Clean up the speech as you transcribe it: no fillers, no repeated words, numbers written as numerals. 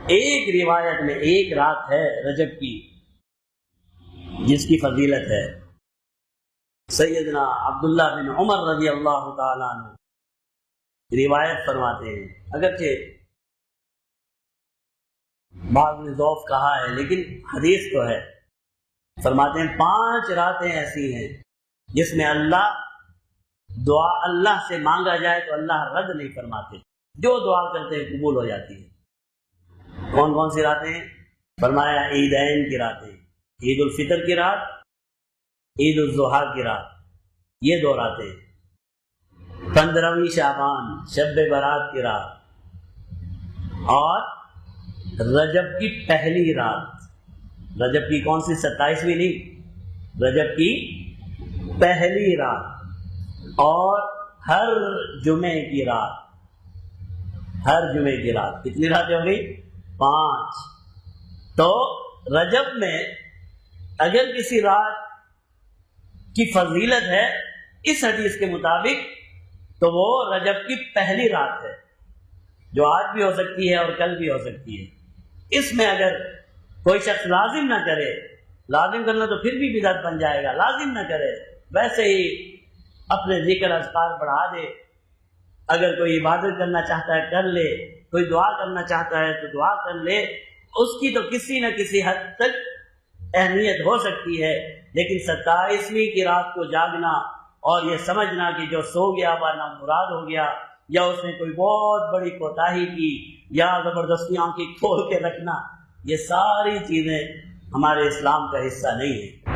ایک روایت میں ایک رات ہے رجب کی جس کی فضیلت ہے۔ سیدنا عبداللہ بن عمر رضی اللہ تعالیٰ عنہ روایت فرماتے ہیں، اگرچہ بعض نے ضعف کہا ہے لیکن حدیث تو ہے، فرماتے ہیں 5 راتیں ایسی ہیں جس میں دعا اللہ سے مانگا جائے تو اللہ رد نہیں فرماتے، جو دعا کرتے ہیں قبول ہو جاتی ہے۔ کون کون سی راتیں ہیں؟ فرمایا عیدین کی راتیں، عید الفطر کی رات، عید الاضحیٰ کی رات، یہ 2 راتیں، 15ویں شعبان شب برات کی رات، اور رجب کی پہلی رات۔ رجب کی کون سی؟ 27ویں نہیں، رجب کی پہلی رات، اور ہر جمعے کی رات۔ ہر جمعے کی رات کتنی راتیں ہو گئی؟ 5۔ تو رجب میں اگر کسی رات کی فضیلت ہے اس حدیث کے مطابق تو وہ رجب کی پہلی رات ہے، جو آج بھی ہو سکتی ہے اور کل بھی ہو سکتی ہے۔ اس میں اگر کوئی شخص لازم نہ کرے، لازم کرنا تو پھر بھی بدعت بن جائے گا، لازم نہ کرے، ویسے ہی اپنے ذکر اذکار بڑھا دے، اگر کوئی عبادت کرنا چاہتا ہے کر لے، کوئی دعا کرنا چاہتا ہے تو دعا کر لے، اس کی تو کسی نہ کسی حد تک اہمیت ہو سکتی ہے، لیکن 27ویں کی رات کو جاگنا اور یہ سمجھنا کہ جو سو گیا وہ نامراد ہو گیا، یا اس نے کوئی بہت بڑی کوتاہی کی، یا زبردستی آنکھیں کھول کے رکھنا، یہ ساری چیزیں ہمارے اسلام کا حصہ نہیں ہے۔